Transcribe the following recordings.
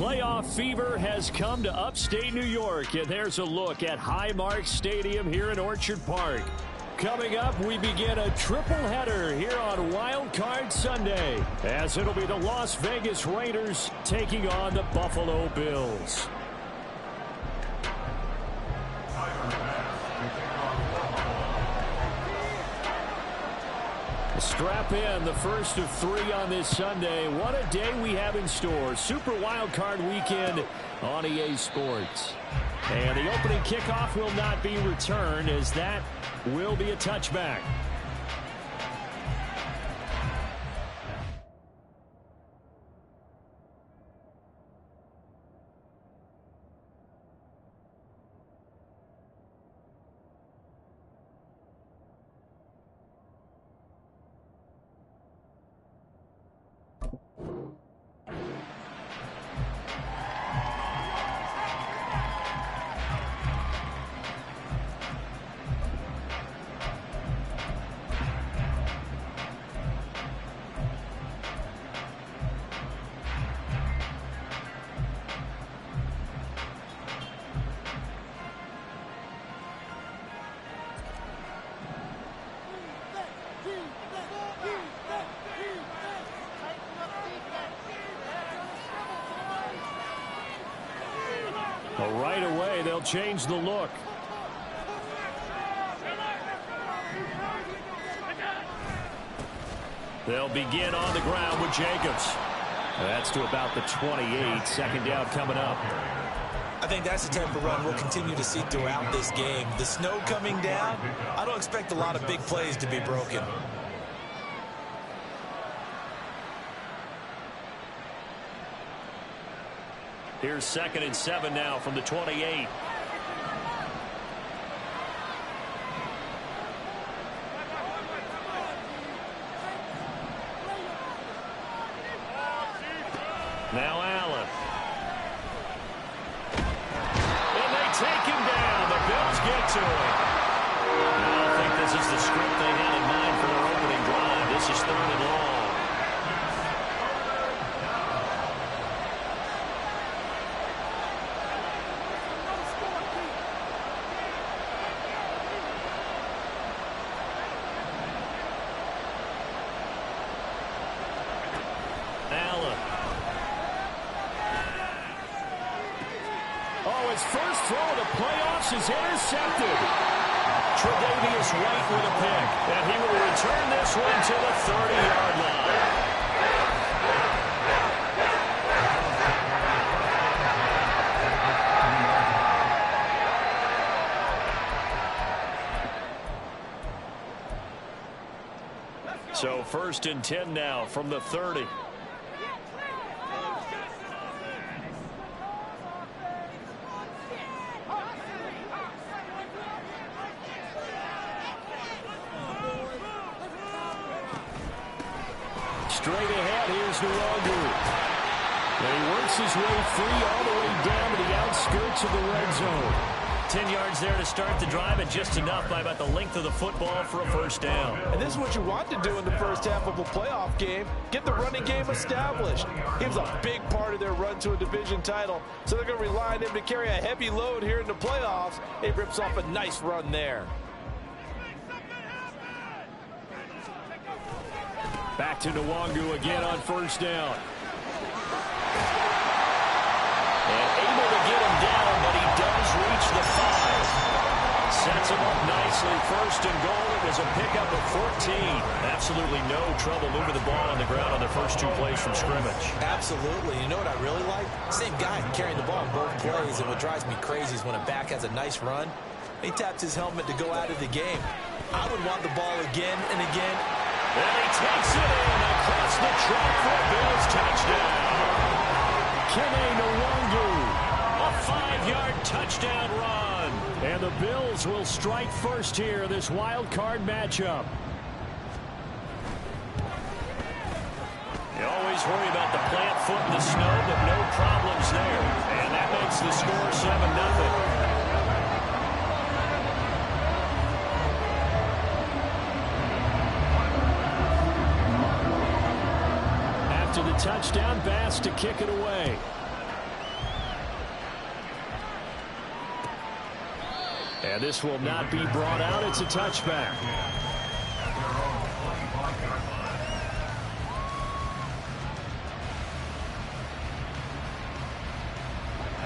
Playoff fever has come to upstate New York, and there's a look at Highmark Stadium here in Orchard Park. Coming up, we begin a triple header here on Wild Card Sunday, as it'll be the Las Vegas Raiders taking on the Buffalo Bills. Strap in, the first of 3 on this Sunday. What a day we have in store. Super Wild Card Weekend on EA Sports. And the opening kickoff will not be returned, as that will be a touchback. Right away, they'll change the look. They'll begin on the ground with Jacobs. That's to about the 28. Second down coming up. I think that's the type of run we'll continue to see throughout this game. The snow coming down, I don't expect a lot of big plays to be broken. Here's 2nd and 7 now from the 28. Now Allen. And they take him down. The Bills get to him. I don't think this is the script they had in mind for their opening drive. This is 3rd and long. His first throw of the playoffs is intercepted. Tre'Davious White with a pick, and he will return this one to the 30-yard line. So 1st and 10 now from the 30. Straight ahead, here's Nwogu. And he works his way free all the way down to the outskirts of the red zone. 10 yards there to start the drive, and just enough by about the length of the football for a first down. And this is what you want to do in the first half of a playoff game. Get the running game established. He was a big part of their run to a division title, so they're going to rely on him to carry a heavy load here in the playoffs. He rips off a nice run there. Back to Nwogu again on first down. And able to get him down, but he does reach the 5. Sets him up nicely. 1st and goal. It was a pickup of 14. Absolutely no trouble moving the ball on the ground on the first 2 plays from scrimmage. Absolutely. You know what I really like? Same guy carrying the ball in both plays, and what drives me crazy is when a back has a nice run, he taps his helmet to go out of the game. I would want the ball again and again. And he takes it in across the track for a Bills touchdown. Kene Nwogu, a 5-yard touchdown run. And the Bills will strike first here, this wild card matchup. You always worry about the plant foot in the snow, but no problems there. And that makes the score 7-0. Touchdown pass to kick it away. And this will not be brought out. It's a touchback.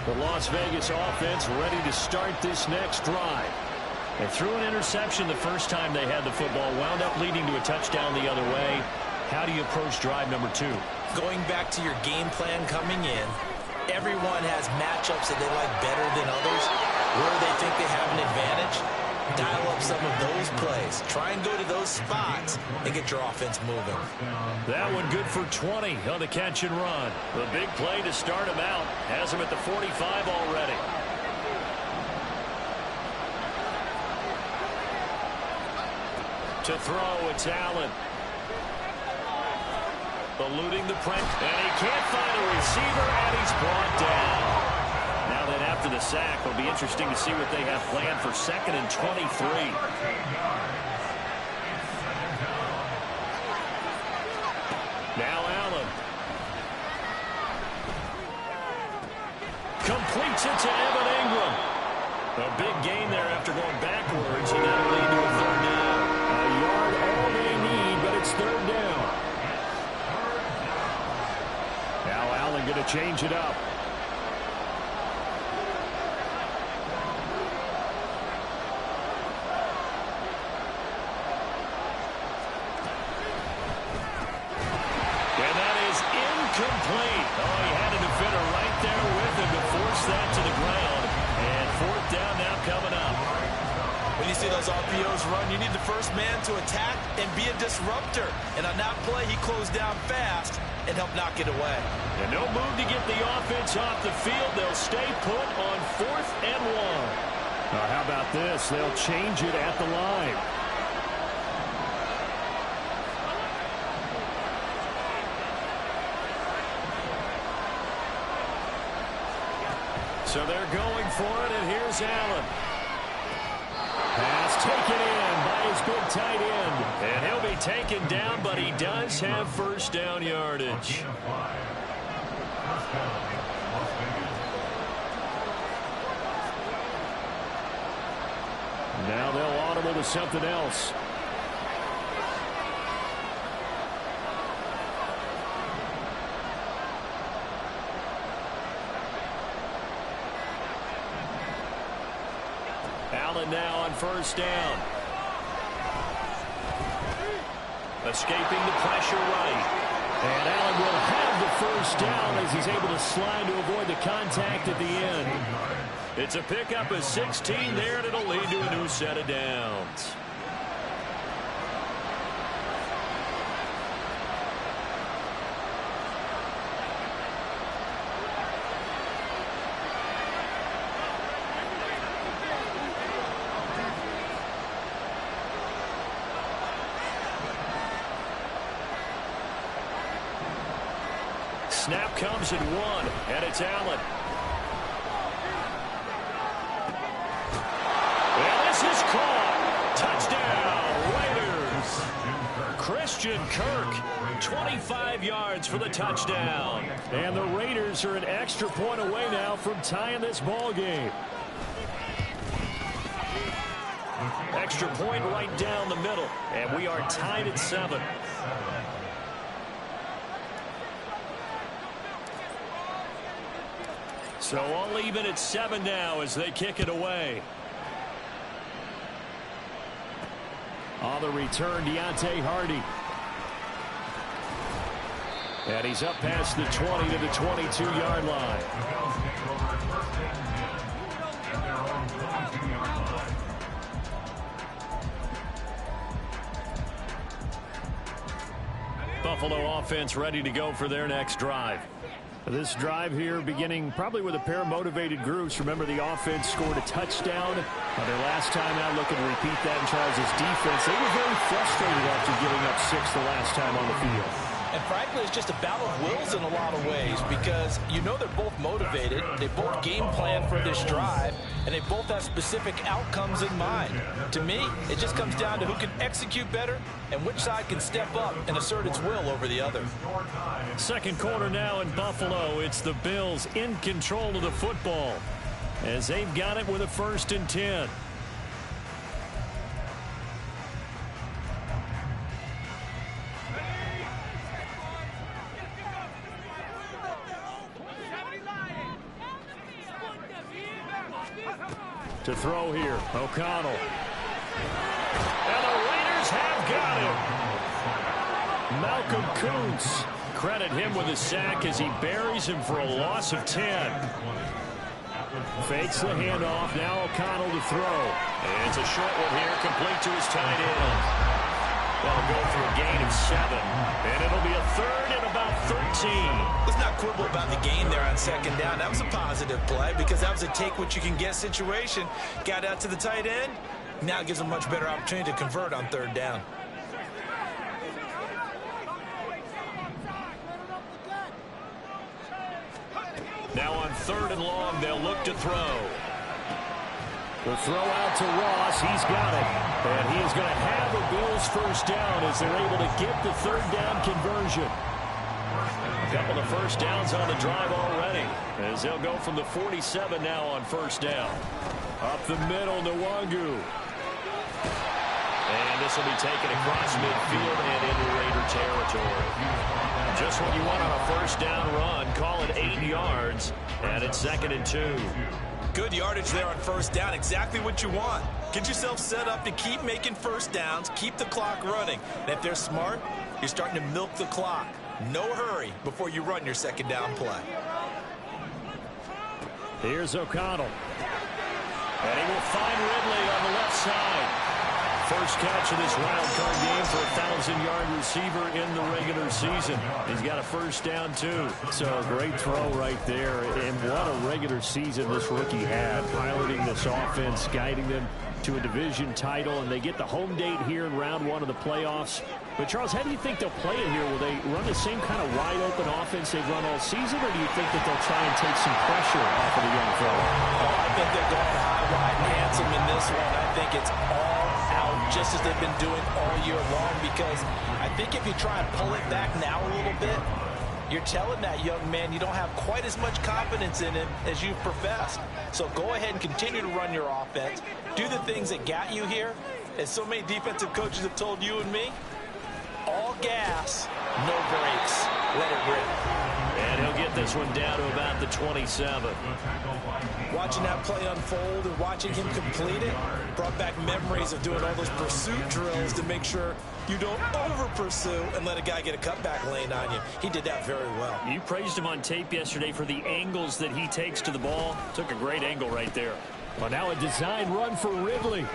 The Las Vegas offense ready to start this next drive. They threw an interception the first time they had the football, wound up leading to a touchdown the other way. How do you approach drive number 2? Going back to your game plan coming in, everyone has matchups that they like better than others. Where they think they have an advantage, dial up some of those plays. Try and go to those spots and get your offense moving. That one good for 20 on the catch and run. The big play to start him out. Has him at the 45 already. To throw, it's Allen. Eluding the press, and he can't find a receiver, and he's brought down. Now then, after the sack, it'll be interesting to see what they have planned for 2nd and 23. Now Allen. Completes it to Evan Ingram. A big gain there after going backwards, and that'll lead to a 3rd down. A yard all they need, but it's 3rd down. Now Allen going to change it up. And that is incomplete. Oh, he had a defender right there with him to force that to the ground. And 4th down now coming up. When you see those RPOs run, you need the first man to attack and be a disruptor. And on that play, he closed down fast and helped knock it away. And no move to get the offense off the field. They'll stay put on 4th and 1. Now, how about this? They'll change it at the line. So they're going for it, and here's Allen. Pass taken in by his big tight end. And he'll be taken down, but he does have 1st down yardage. Now they'll audible to something else. Allen now on 1st down. Escaping the pressure right. And Allen will have the 1st down as he's able to slide to avoid the contact at the end. It's a pickup of 16 there, and it'll lead to a new set of downs. Snap comes at 1, and it's Allen. And this is caught. Touchdown, Raiders. Christian Kirk, 25 yards for the touchdown. And the Raiders are an extra point away now from tying this ball game. Extra point right down the middle, and we are tied at 7. So all even at 7 now as they kick it away. On the return, Deontay Hardy. And he's up past the 20 to the 22-yard line. Buffalo offense ready to go for their next drive. This drive here beginning probably with a pair of motivated groups. Remember, the offense scored a touchdown. Their last time out, looking to repeat that in Charles' defense. They were very frustrated after giving up 6 the last time on the field. And frankly, it's just a battle of wills in a lot of ways because you know they're both motivated. They both game plan for this drive, and they both have specific outcomes in mind. To me, it just comes down to who can execute better and which side can step up and assert its will over the other. Second quarter now in Buffalo. It's the Bills in control of the football as they've got it with a 1st and 10. throw here. O'Connell. And the Raiders have got him. Malcolm Koonce. Credit him with a sack as he buries him for a loss of 10. Fakes the handoff. Now O'Connell to throw. It's a short one here, complete to his tight end. That'll go for a gain of 7. And it'll be a third and about 13. Let's not quibble about the gain there on second down. That was a positive play because that was a take-what-you-can-get situation. Got out to the tight end. Now gives them a much better opportunity to convert on third down. Now on third and long, they'll look to throw. The throw out to Ross. He's got it. And he is going to have a Bills first down as they're able to get the third down conversion. A couple of first downs on the drive already as they'll go from the 47 now on first down. Up the middle, Nwangu. And this will be taken across midfield and into Raider territory. Just what you want on a first down run. Call it 8 yards. And it's 2nd and 2. Good yardage there on first down. Exactly what you want. Get yourself set up to keep making first downs. Keep the clock running. And if they're smart, you're starting to milk the clock. No hurry before you run your second down play. Here's O'Connell. And he will find Ridley on the left side. First catch of this wild card game for a 1,000-yard receiver in the regular season. He's got a first down, too. So a great throw right there. And what a regular season this rookie had, piloting this offense, guiding them to a division title. And they get the home date here in round 1 of the playoffs. But, Charles, how do you think they'll play it here? Will they run the same kind of wide-open offense they've run all season, or do you think that they'll try and take some pressure off of the young fella? Oh, I think they're going high, wide, and handsome in this one. I think it's all out just as they've been doing all year long, because I think if you try and pull it back now a little bit, you're telling that young man you don't have quite as much confidence in him as you've professed. So go ahead and continue to run your offense. Do the things that got you here. As so many defensive coaches have told you and me, all gas, no brakes. Let it rip. And he'll get this one down to about the 27. Watching that play unfold and watching him complete it brought back memories of doing all those pursuit drills to make sure you don't over-pursue and let a guy get a cutback lane on you. He did that very well. You praised him on tape yesterday for the angles that he takes to the ball. Took a great angle right there. Well, now a design run for Ridley.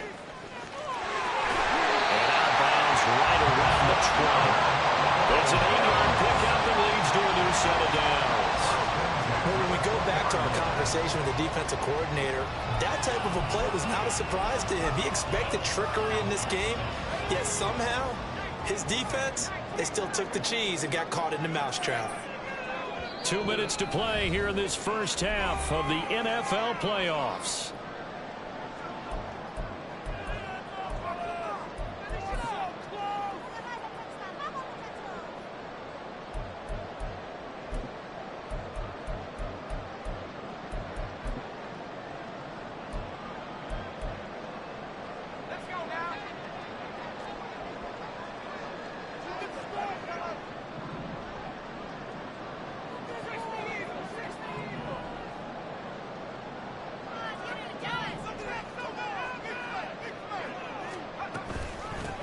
Right around the 20. It's an 8-yard pickup that leads to a new set of downs. Well, when we go back to our conversation with the defensive coordinator, that type of a play was not a surprise to him. He expected trickery in this game, yet somehow his defense, they still took the cheese and got caught in the mousetrap. 2 minutes to play here in this first half of the NFL playoffs.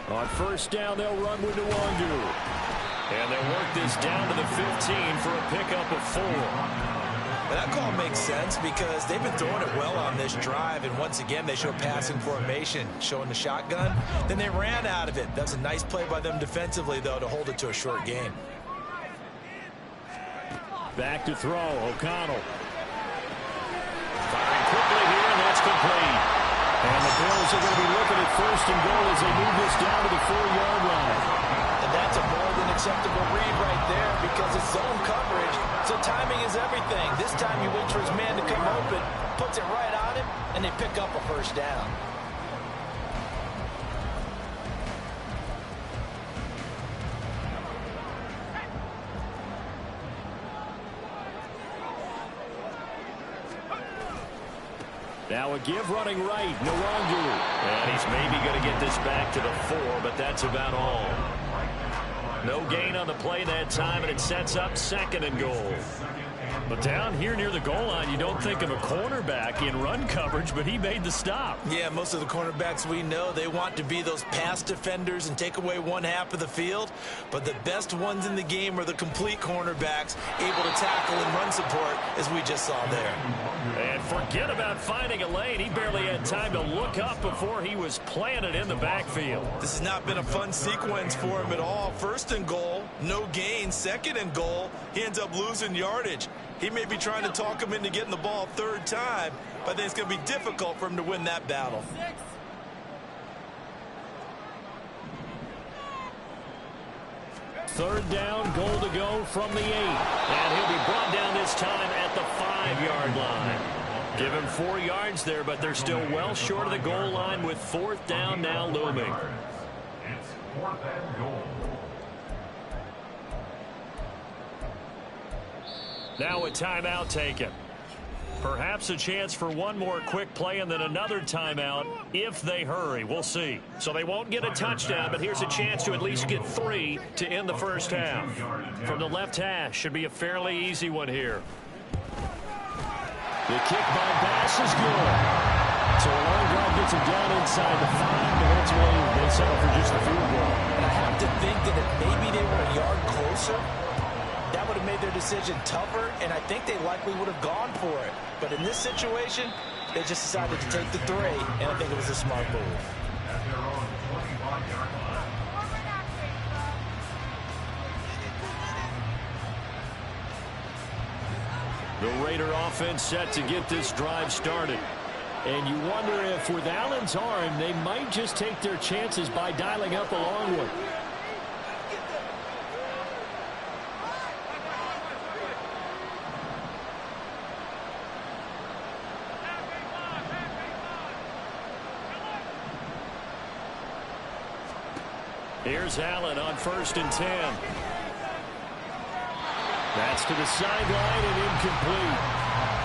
On first down, they'll run with Nwangu. And they'll work this down to the 15 for a pickup of 4. And that call makes sense because they've been throwing it well on this drive. And once again, they show passing formation, showing the shotgun. Then they ran out of it. That's a nice play by them defensively, though, to hold it to a short gain. Back to throw, O'Connell. Firing quickly here, and that's complete. And the Bills are going to be looking at first and goal as they move this down to the 4-yard line. And that's a more than acceptable read right there because it's zone coverage, so timing is everything. This time you wait for his man to come open, puts it right on him, and they pick up a first down. Now a give running right, Nwangu. And he's maybe going to get this back to the 4, but that's about all. No gain on the play that time, and it sets up 2nd and goal. But down here near the goal line, you don't think of a cornerback in run coverage, but he made the stop. Yeah, most of the cornerbacks we know, they want to be those pass defenders and take away one half of the field. But the best ones in the game are the complete cornerbacks, able to tackle and run support, as we just saw there. And forget about finding a lane. He barely had time to look up before he was planted in the backfield. This has not been a fun sequence for him at all. First and goal, no gain. Second and goal, he ends up losing yardage. He may be trying to talk him into getting the ball third time, but I think it's going to be difficult for him to win that battle. Third down, goal to go from the 8. And he'll be brought down this time at the 5-yard line. Give him 4 yards there, but they're still well short of the goal line with fourth down now looming. It's fourth and goal. Now a timeout taken. Perhaps a chance for one more quick play and then another timeout if they hurry. We'll see. So they won't get a touchdown, but here's a chance to at least get 3 to end the first half. From the left hash, should be a fairly easy one here. The kick by Bass is good. So a long drive gets him down inside the 5, but ultimately they settle for just the field goal. And I have to think that if maybe they were a yard closer, that would have made their decision tougher, and I think they likely would have gone for it. But in this situation, they just decided to take the 3, and I think it was a smart move. At their own 25-yard line. The Raider offense set to get this drive started. And you wonder if with Allen's arm, they might just take their chances by dialing up a long one. Here's Allen on 1st and 10. That's to the sideline and incomplete.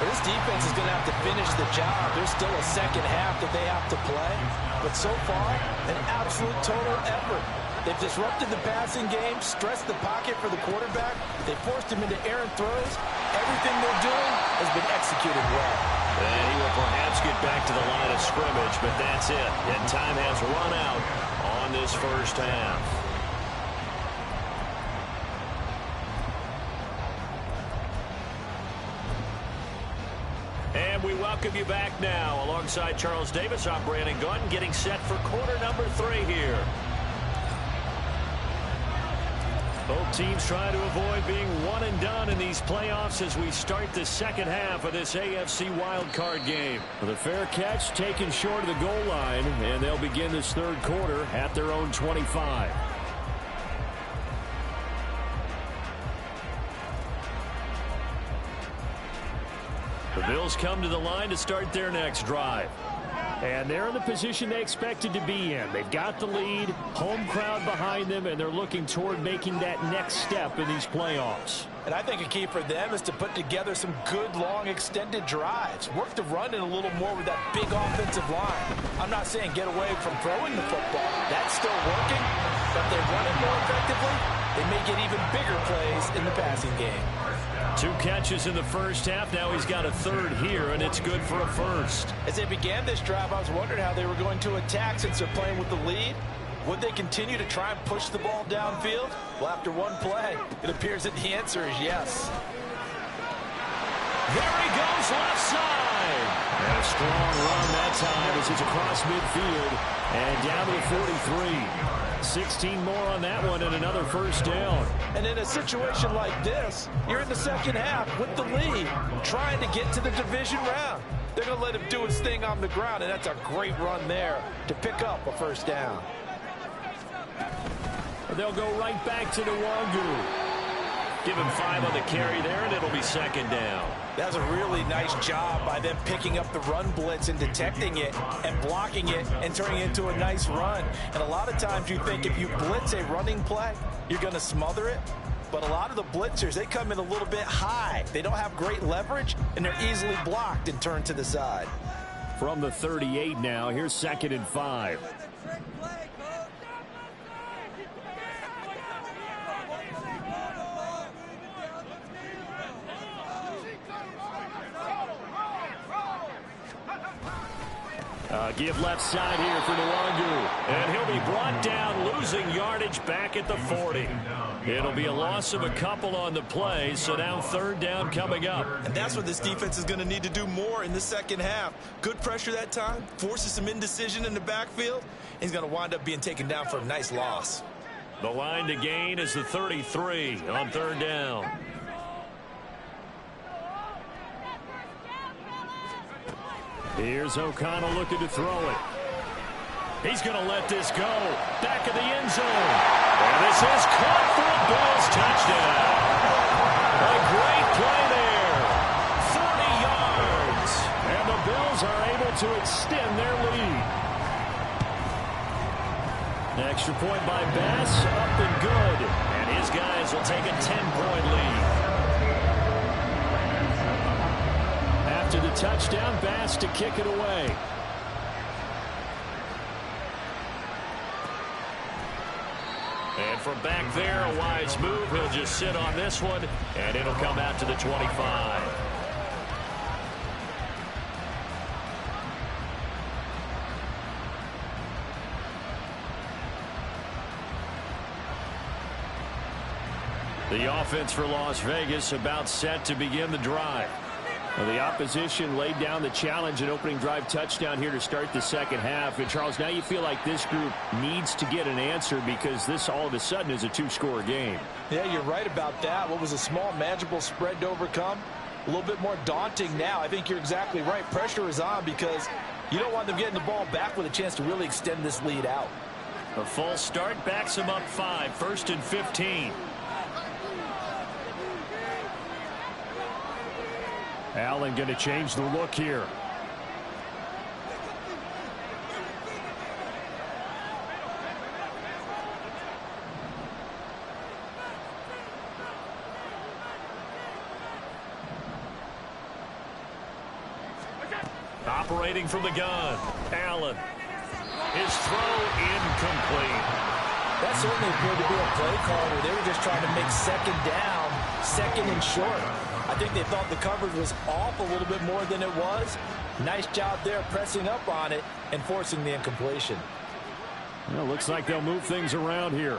Well, this defense is going to have to finish the job. There's still a second half that they have to play. But so far, an absolute total effort. They've disrupted the passing game, stressed the pocket for the quarterback. They forced him into errant throws. Everything they're doing has been executed well. And he will perhaps get back to the line of scrimmage, but that's it. And time has run out on this first half. And we welcome you back now. Alongside Charles Davis, I'm Brandon Gaudin, getting set for quarter number 3 here. Both teams trying to avoid being one and done in these playoffs as we start the second half of this AFC wildcard game. With a fair catch taken short of the goal line, and they'll begin this third quarter at their own 25. The Bills come to the line to start their next drive. And they're in the position they expected to be in. They've got the lead, home crowd behind them, and they're looking toward making that next step in these playoffs. And I think a key for them is to put together some good, long, extended drives. Work the run in a little more with that big offensive line. I'm not saying get away from throwing the football. That's still working. But if they run it more effectively, they may get even bigger plays in the passing game. 2 catches in the first half. Now he's got a third here, and it's good for a first. As they began this drive, I was wondering how they were going to attack since they're playing with the lead. Would they continue to try and push the ball downfield? Well, after one play, it appears that the answer is yes. There he goes, left side. And a strong run that time as it's across midfield and down to the 43. 16 more on that one and another first down. And in a situation like this, you're in the second half with the lead, trying to get to the division round. They're going to let him do his thing on the ground, and that's a great run there to pick up a first down. They'll go right back to Nwangu. Give him 5 on the carry there, and it'll be second down. That was a really nice job by them picking up the run blitz and detecting it and blocking it and turning it into a nice run. And a lot of times you think if you blitz a running play, you're going to smother it. But a lot of the blitzers, they come in a little bit high. They don't have great leverage, and they're easily blocked and turned to the side. From the 38 now, here's 2nd and 5. Give left side here for Nwangu. And he'll be brought down, losing yardage back at the 40. It'll be a loss of a couple on the play, so now third down coming up. And that's what this defense is going to need to do more in the second half. Good pressure that time, forces some indecision in the backfield. He's going to wind up being taken down for a nice loss. The line to gain is the 33 on third down. Here's O'Connell looking to throw it. He's going to let this go. Back of the end zone. And this is caught for a Bills touchdown. A great play there. 40 yards. And the Bills are able to extend their lead. Extra point by Bass, up and good. And his guys will take a 10-point lead. After the touchdown, Bass to kick it away. And from back there, a wise move. He'll just sit on this one, and it'll come out to the 25. The offense for Las Vegas about set to begin the drive. Well, the opposition laid down the challenge and opening drive touchdown here to start the second half. And, Charles, now you feel like this group needs to get an answer because this all of a sudden is a two-score game. Yeah, you're right about that. What was a small, manageable spread to overcome? A little bit more daunting now. I think you're exactly right. Pressure is on because you don't want them getting the ball back with a chance to really extend this lead out. A false start backs them up 5, 1st and 15. Allen going to change the look here. Operating from the gun. Allen. His throw incomplete. That certainly appeared to be a play call where they were just trying to make second down, second and short. I think they thought the coverage was off a little bit more than it was. Nice job there pressing up on it and forcing the incompletion. Well, looks like they'll move things around here.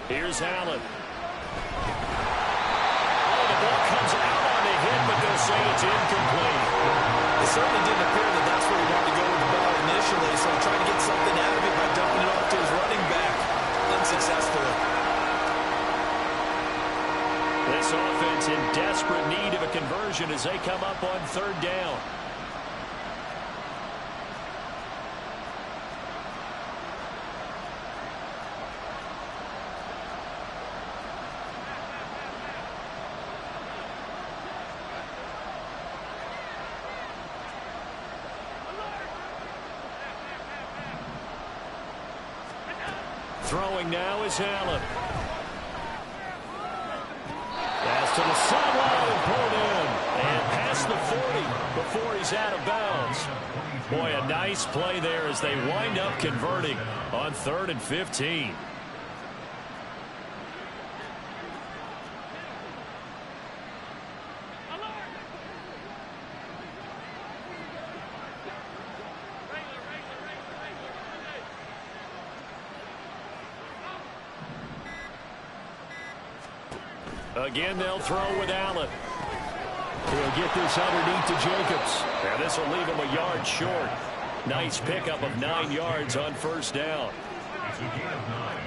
Here's Allen. Oh, the ball comes out on the hit, but they'll say it's incomplete. It certainly didn't appear that that's where he wanted to go with the ball initially, so trying to get something out of it by dumping it off to his running back. Unsuccessful. This offense in desperate need of a conversion as they come up on third down. Throwing now is Allen. Pass to the sideline and pulled in. And past the 40 before he's out of bounds. Boy, a nice play there as they wind up converting on 3rd and 15. Again, they'll throw with Allen. He'll get this underneath to Jacobs. And this will leave him a yard short. Nice pickup of 9 yards on first down. It's a gain of 9.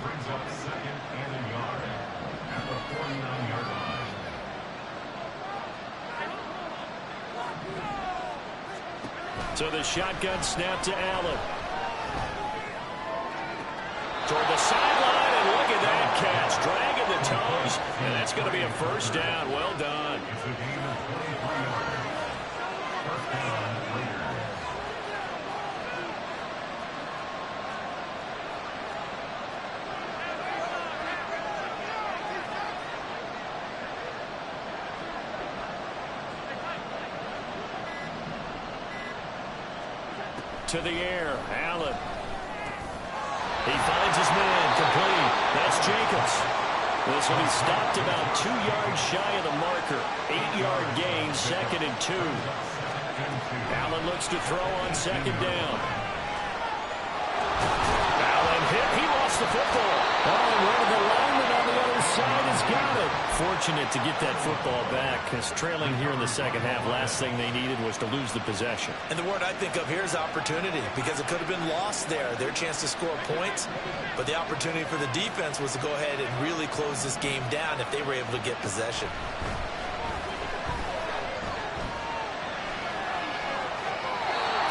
Brings up 2nd and a yard at the 49-yard line. So the shotgun snap to Allen. Toward the sideline, and look at that catch. Dragging the toes, and that's going to be a first down. Well done. It's a gain of 23 yards. First down, Raiders. To the air, Allen. He finds his man, complete. That's Jacobs. This will be stopped about 2 yards shy of the marker. 8-yard gain, 2nd and 2. Allen looks to throw on 2nd down. Allen hit. He lost the football. Oh, and one of the linemen on the other side has got it. Fortunate to get that football back, because trailing here in the second half, last thing they needed was to lose the possession. And the word I think of here is opportunity, because it could have been lost there. Their chance to score points, but the opportunity for the defense was to go ahead and really close this game down if they were able to get possession.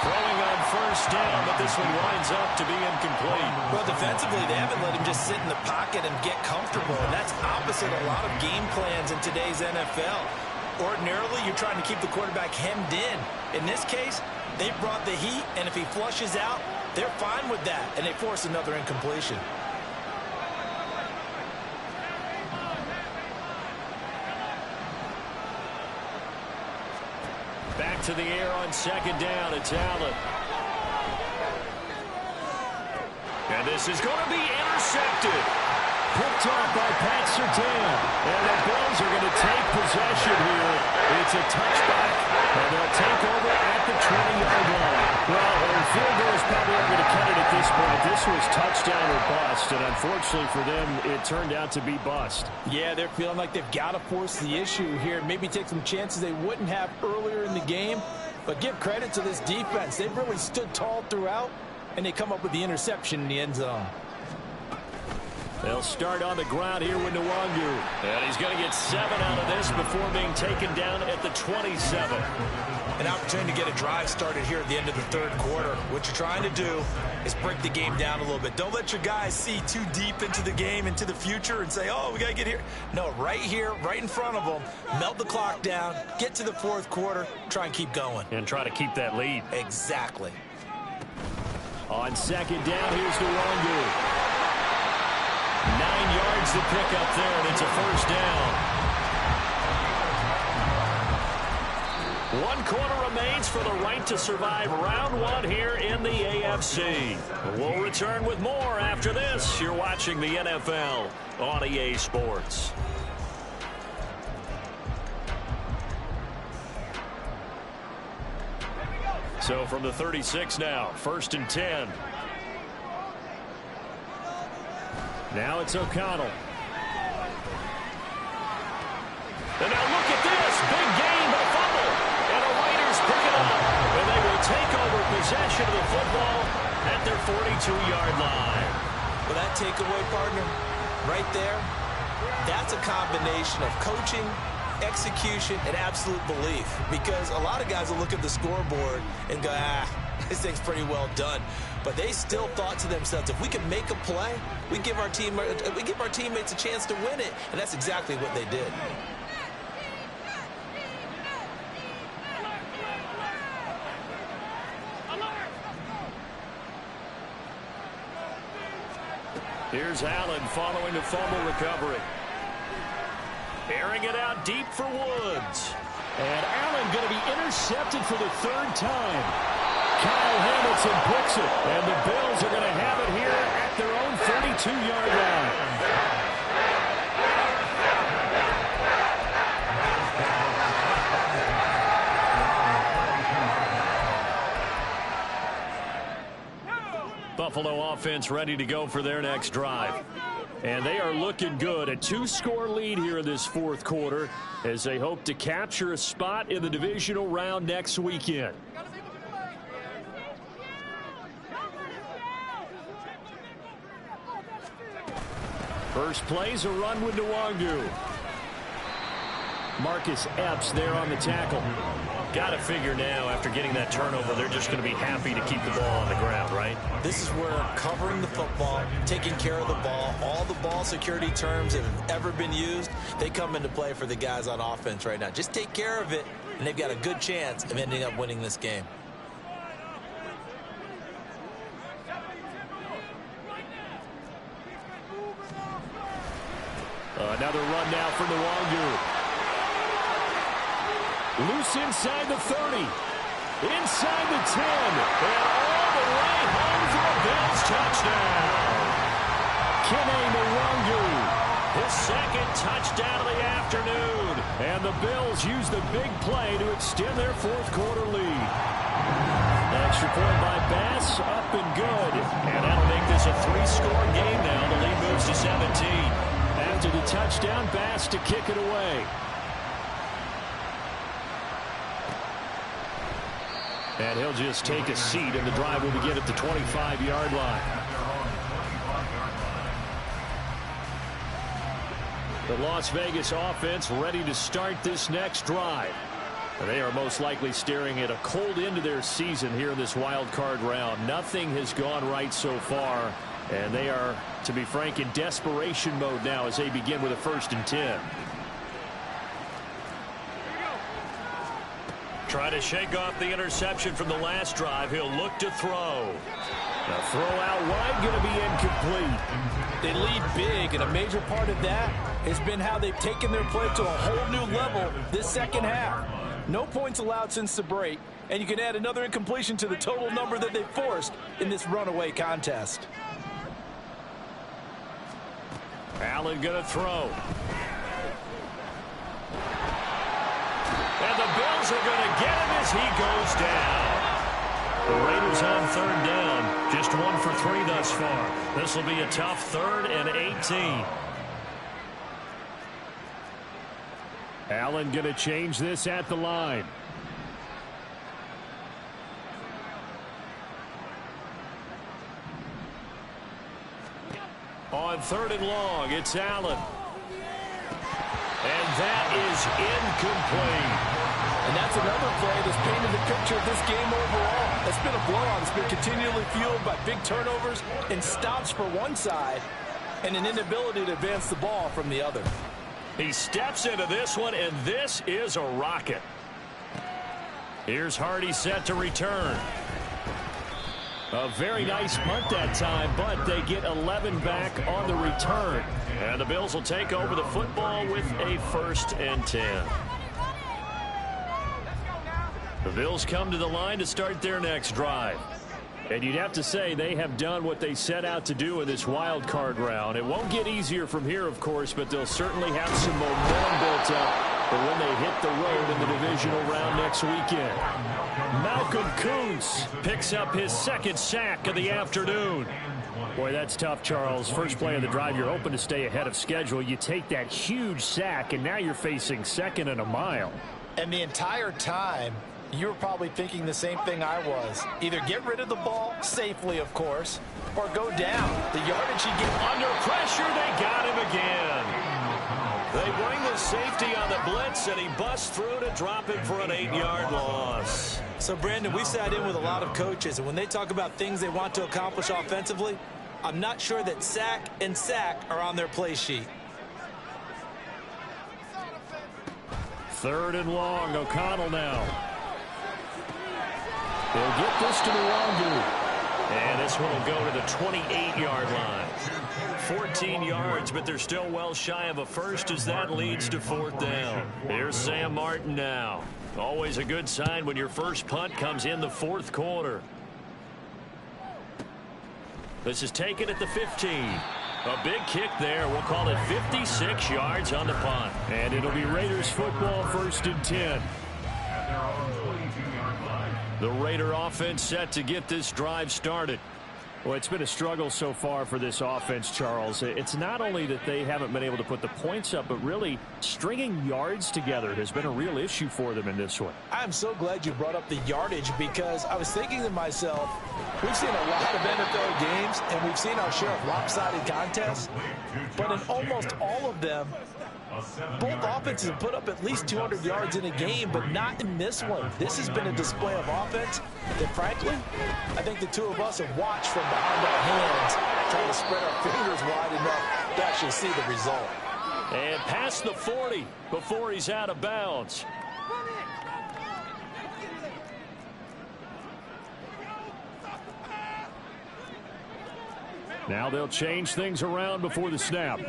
Throwing on 1st down, but this one winds up to be incomplete. Well, defensively, they haven't let him just sit in the pocket and get comfortable, and that's opposite a lot of game plans in today's NFL. Ordinarily, you're trying to keep the quarterback hemmed in. In this case, they brought the heat, and if he flushes out, they're fine with that, and they force another incompletion. Back to the air on 2nd down. It's Allen. And this is going to be intercepted. Picked off by Pat Surtain. And the Bills are going to take possession here. It's a touchback, and they'll take over at the 20-yard line. Well, their field goal is probably not going to cut it at this point. This was touchdown or bust, and unfortunately for them, it turned out to be bust. Yeah, they're feeling like they've got to force the issue here. Maybe take some chances they wouldn't have earlier in the game. But give credit to this defense. They've really stood tall throughout, and they come up with the interception in the end zone. They'll start on the ground here with Nwangu. And he's going to get 7 out of this before being taken down at the 27. An opportunity to get a drive started here at the end of the 3rd quarter. What you're trying to do is break the game down a little bit. Don't let your guys see too deep into the game, into the future, and say, oh, we got to get here. No, right here, right in front of them, melt the clock down, get to the 4th quarter, try and keep going. And try to keep that lead. Exactly. On 2nd down, here's Nwangu. 9 yards to pick up there, and it's a 1st down. 1 quarter remains for the right to survive round 1 here in the AFC. We'll return with more after this. You're watching the NFL on EA Sports. So from the 36 now, 1st and 10. Now it's O'Connell. And now look at this. Big gain, but fumble. And the Raiders pick it up. And they will take over possession of the football at their 42-yard line. Well, that takeaway, partner, right there, that's a combination of coaching, execution, and absolute belief. Because a lot of guys will look at the scoreboard and go, this thing's pretty well done. But they still thought to themselves, if we can make a play, we give our teammates a chance to win it. And that's exactly what they did. Here's Allen following the fumble recovery. Airing it out deep for Woods. And Allen going to be intercepted for the 3rd time. Kyle Hamilton picks it, and the Bills are going to have it here at their own 32-yard line. Buffalo offense ready to go for their next drive. And they are looking good. A 2-score lead here in this 4th quarter as they hope to capture a spot in the divisional round next weekend. First play's a run with Nwangu. Marcus Epps there on the tackle. Got to figure now, after getting that turnover, they're just going to be happy to keep the ball on the ground, right? This is where covering the football, taking care of the ball, all the ball security terms that have ever been used, they come into play for the guys on offense right now. Just take care of it, and they've got a good chance of ending up winning this game. Another run now for Nwangu. Loose inside the 30. Inside the 10. And all the way home for a Bills touchdown. Kene Nwangu His second touchdown of the afternoon. And the Bills use the big play to extend their fourth quarter lead. An extra point by Bass, up and good. And that'll make this a 3-score game now. The lead moves to 17. After the touchdown, Bass to kick it away. And he'll just take a seat, and the drive will begin at the 25-yard line. The Las Vegas offense ready to start this next drive. They are most likely staring at a cold end to their season here in this wild card round. Nothing has gone right so far, and they are, to be frank, in desperation mode now as they begin with a 1st and 10. Try to shake off the interception from the last drive. He'll look to throw. The throw out wide going to be incomplete. They lead big, and a major part of that has been how they've taken their play to a whole new level this second half. No points allowed since the break, and you can add another incompletion to the total number that they forced in this runaway contest. Allen going to throw. And the Bills are going to get him as he goes down. The Raiders on 3rd down. Just 1 for 3 thus far. This will be a tough 3rd and 18. Allen going to change this at the line. On 3rd and long, it's Allen. And that is incomplete. And that's another play that's painted the picture of this game overall. It's been a blowout. It's been continually fueled by big turnovers and stops for one side and an inability to advance the ball from the other. He steps into this one, and this is a rocket. Here's Hardy set to return. A very nice punt that time, but they get 11 back on the return. And the Bills will take over the football with a 1st and 10. The Bills come to the line to start their next drive. And you'd have to say they have done what they set out to do in this wild card round. It won't get easier from here, of course, but they'll certainly have some momentum built up for when they hit the road in the divisional round next weekend. Malcolm Koonce picks up his 2nd sack of the afternoon. Boy, that's tough, Charles. First play of the drive, you're hoping to stay ahead of schedule. You take that huge sack, and now you're facing 2nd and a mile. And the entire time, you were probably thinking the same thing I was. Either get rid of the ball, safely of course, or go down. The yardage he gets under pressure, they got him again. They bring the safety on the blitz, and he busts through to drop him for an 8-yard loss. So, Brandon, we sat in with a lot of coaches, and when they talk about things they want to accomplish offensively, I'm not sure that sack and sack are on their play sheet. 3rd and long, O'Connell now. They'll get this to Nwangu. And this one will go to the 28-yard line. 14 yards, but they're still well shy of a 1st as that leads to 4th down. Here's Sam Martin now. Always a good sign when your first punt comes in the 4th quarter. This is taken at the 15. A big kick there. We'll call it 56 yards on the punt. And it'll be Raiders football, 1st and 10. The Raider offense set to get this drive started. Well, it's been a struggle so far for this offense, Charles. It's not only that they haven't been able to put the points up, but really stringing yards together has been a real issue for them in this one. I'm so glad you brought up the yardage because I was thinking to myself, we've seen a lot of NFL games and we've seen our share of lopsided contests, but in almost all of them, both offenses have put up at least 200 yards in a game, but not in this one. This has been a display of offense that, frankly, I think the two of us have watched from behind our hands, trying to spread our fingers wide enough to actually see the result. And past the 40 before he's out of bounds. Now they'll change things around before the snap.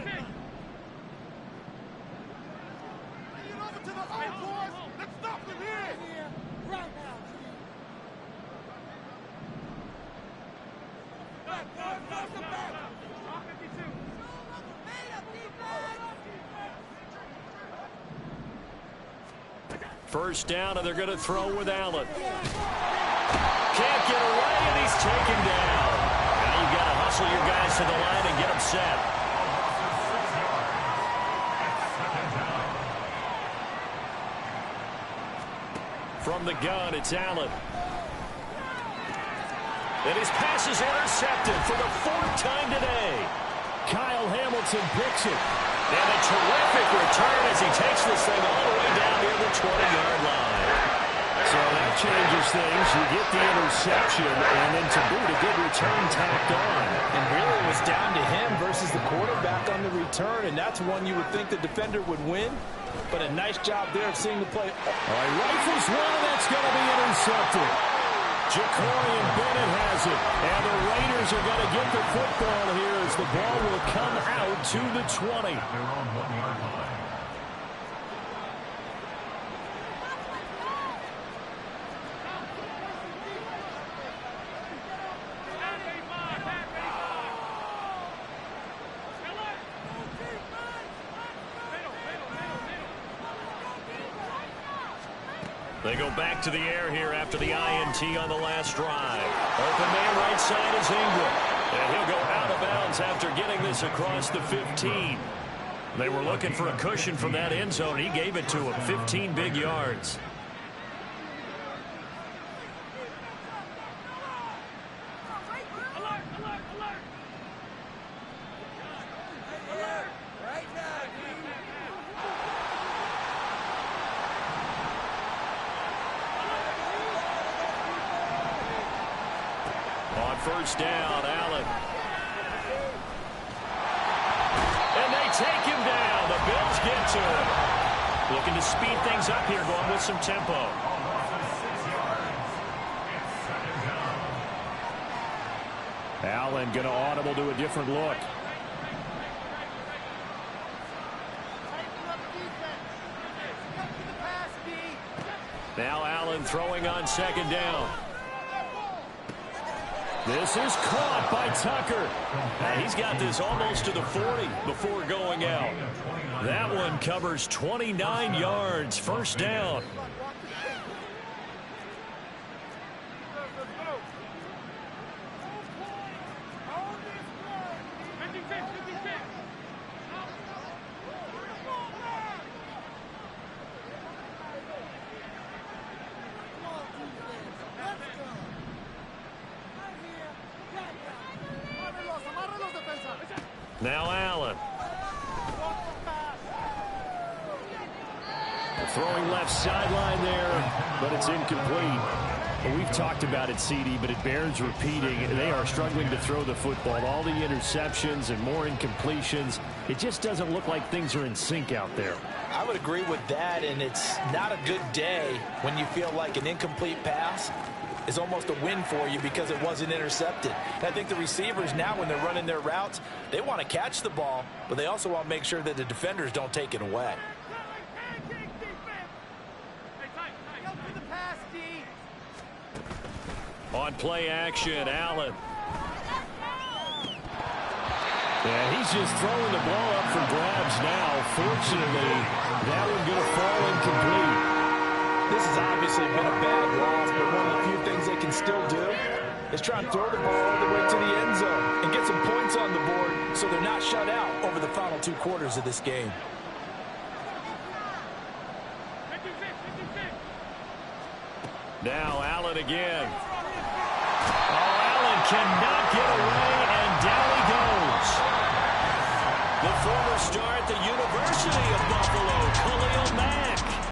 First down, and they're going to throw with Allen. Can't get away, and he's taken down. Now you've got to hustle your guys to the line and get them set. From the gun, it's Allen. And his pass is intercepted for the 4th time today. Kyle Hamilton picks it. And a terrific return as he takes this thing all the way down near the 20-yard line. So that changes things. You get the interception, and then to boot, a good return tacked on. And really it was down to him versus the quarterback on the return, and that's one you would think the defender would win. But a nice job there of seeing the play. All right, rifles one, that's going to be intercepted. Jacorian Bennett has it, and the Raiders are going to get the football here as the ball will come out to the 20. They're on 1-yard line. They go back to the air here after the INT on the last drive. Open man right side is Ingram. And he'll go out of bounds after getting this across the 15. They were looking for a cushion from that end zone. He gave it to him. 15 big yards. First down, Allen. And they take him down. The Bills get to him. Looking to speed things up here, going with some tempo. Allen going to audible to a different look. Now Allen throwing on second down. This is caught by Tucker. And he's got this almost to the 40 before going out. That one covers 29 yards. First down. Now Allen. Throwing left sideline there, but it's incomplete. Well, we've talked about it, CD, but it bears repeating. They are struggling to throw the football. All the interceptions and more incompletions. It just doesn't look like things are in sync out there. I would agree with that, and it's not a good day when you feel like an incomplete pass is almost a win for you because it wasn't intercepted. And I think the receivers now, when they're running their routes, they want to catch the ball, but they also want to make sure that the defenders don't take it away. On play action, Allen. And he's just throwing the ball up for grabs now. Fortunately, that one going to fall incomplete. This has obviously been a bad loss, but one of the few things they can still do is try and throw the ball all the way to the end zone and get some points on the board so they're not shut out over the final 2 quarters of this game. Now Allen again. Oh, Allen cannot get away, and down he goes. The former star at the University of Buffalo, Khalil Mack.